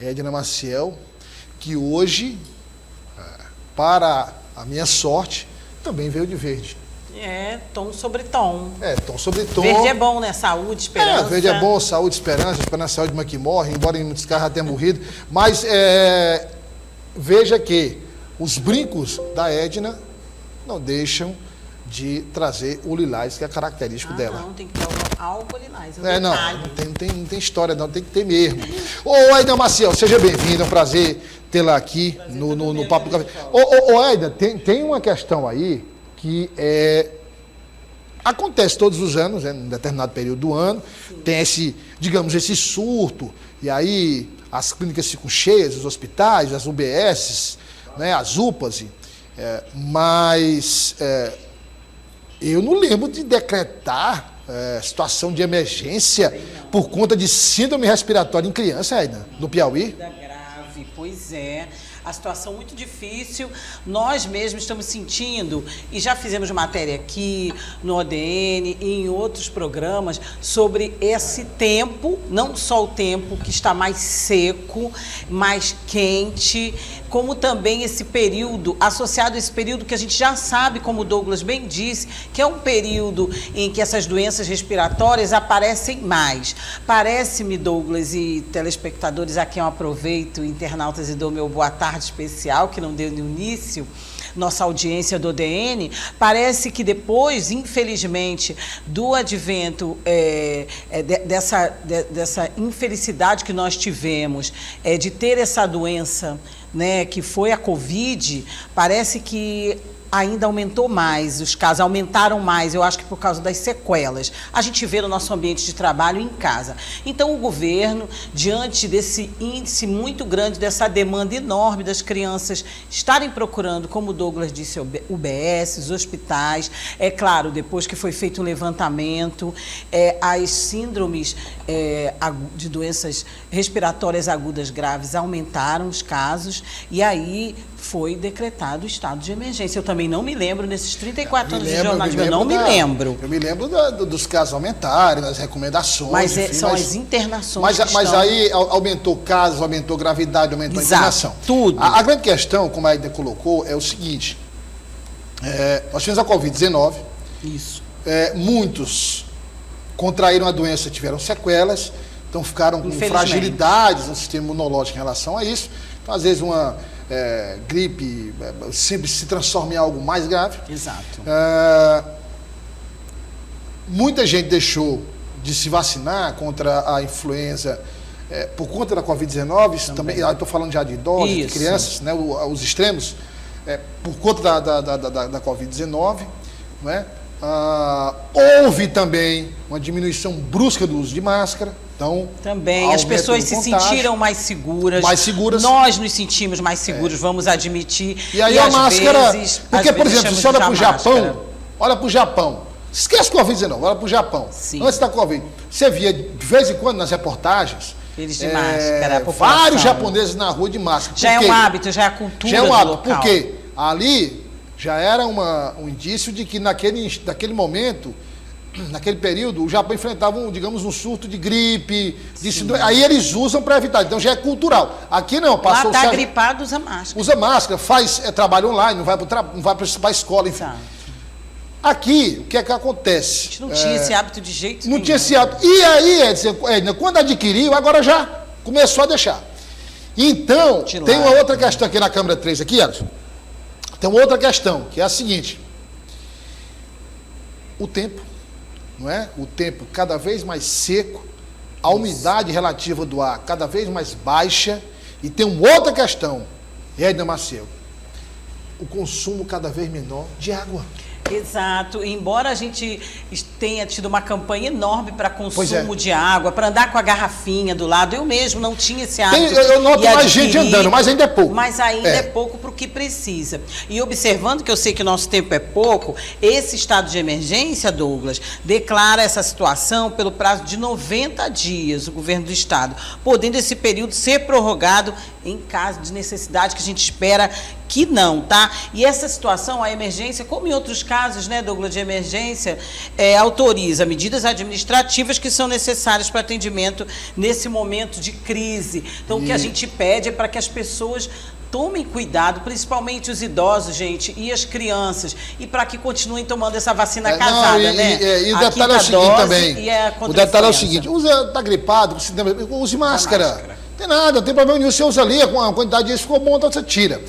Edna Maciel, que hoje, para a minha sorte, também veio de verde. Tom sobre tom. Tom sobre tom. Verde é bom, né? Saúde, esperança. Verde é bom, saúde, esperança saúde de uma que morre, embora em muitos casos já tenha morrido. Mas veja que os brincos da Edna não deixam de trazer o lilás, que é característico dela. Não, tem que ter algo lilás. Não tem história, não, tem que ter mesmo. Ô, Edna Maciel, seja bem-vinda, é um prazer tê-la aqui no Papo do Café. Ô, Edna, tem uma questão aí que acontece todos os anos, em determinado período do ano, tem esse surto, e aí as clínicas ficam cheias, os hospitais, as UBSs, né, as UPAs, mas eu não lembro de decretar situação de emergência por conta de síndrome respiratória em criança, Edna, no Piauí. Grave, pois é. A situação muito difícil, nós mesmos estamos sentindo, e já fizemos matéria aqui no ODN e em outros programas, sobre esse tempo, não só o tempo que está mais seco, mais quente, como também esse período, associado a esse período que a gente já sabe, como o Douglas bem disse, que é um período em que essas doenças respiratórias aparecem mais. Parece-me, Douglas e telespectadores, a quem eu aproveito, internautas, e dou meu boa tarde especial, que não deu no início, nossa audiência do DN, parece que depois, infelizmente, do advento dessa infelicidade que nós tivemos, de ter essa doença, né, que foi a Covid, parece que ainda aumentou mais, os casos aumentaram mais, eu acho que por causa das sequelas. A gente vê no nosso ambiente de trabalho em casa. Então, o governo, diante desse índice muito grande, dessa demanda enorme das crianças estarem procurando, como o Douglas disse, UBS, hospitais, claro, depois que foi feito um levantamento, as síndromes de doenças respiratórias agudas graves aumentaram os casos, e aí foi decretado o estado de emergência. Eu também não me lembro, nesses 34 anos de jornalismo, eu não me lembro. Eu me lembro dos casos aumentarem, das recomendações. Mas são as internações. Mas aí aumentou casos, aumentou gravidade, aumentou a internação. Tudo. A grande questão, como a Aida colocou, é o seguinte: nós tivemos a Covid-19. Isso. Muitos contraíram a doença, tiveram sequelas, então ficaram com fragilidades no sistema imunológico em relação a isso. Então, às vezes, uma gripe sempre se transforma em algo mais grave. Exato. Muita gente deixou de se vacinar contra a influenza por conta da Covid-19. Isso também, estou falando já de idosos, de crianças, né, os extremos, por conta da Covid-19. Né? Houve também uma diminuição brusca do uso de máscara. Então, também as pessoas se sentiram mais seguras. Nós nos sentimos mais seguros, vamos admitir. E aí a máscara. Porque, por exemplo, se você olha para o Japão, esquece Covid-19, olha para o Japão. Sim. Antes da Covid, você via de vez em quando nas reportagens. Eles de máscara, vários japoneses na rua de máscara. Já é um hábito, já é a cultura. Já é um hábito, local. Porque ali já era um indício de que naquele momento. Naquele período, o Japão enfrentava um surto de gripe, aí eles usam para evitar, então já é cultural. Aqui não, passou. Lá está gripado, usa máscara. Usa máscara, faz trabalho online, não vai para a escola, enfim. Exato. Aqui, o que é que acontece? A gente não tinha esse hábito de jeito nenhum. Não tinha esse hábito. E aí, quando adquiriu, agora já começou a deixar. Então, tem uma outra questão aqui na câmera 3, aqui, Alisson. Tem uma outra questão, que é a seguinte: o tempo. Não é? O tempo cada vez mais seco, a umidade relativa do ar cada vez mais baixa, e tem uma outra questão, Edna Maciel, o consumo cada vez menor de água. Exato, embora a gente tenha tido uma campanha enorme para consumo de água, para andar com a garrafinha do lado, eu mesmo não tinha esse hábito. Eu noto mais gente andando, mas ainda é pouco. Mas ainda é pouco para o que precisa. E observando que eu sei que o nosso tempo é pouco, esse estado de emergência, Douglas, declara essa situação pelo prazo de 90 dias, o governo do estado, podendo esse período ser prorrogado em caso de necessidade, que a gente espera que não, tá? E essa situação, a emergência, como em outros casos, né, Douglas, de emergência, autoriza medidas administrativas que são necessárias para atendimento nesse momento de crise. Então, o que a gente pede é para que as pessoas tomem cuidado, principalmente os idosos, gente, e as crianças, e para que continuem tomando essa vacina casada, né? E o detalhe é o seguinte também. O detalhe é o seguinte: tá gripado, use máscara. Não tem nada, não tem problema nenhum. Você usa ali, a quantidade disso ficou bom, então você tira.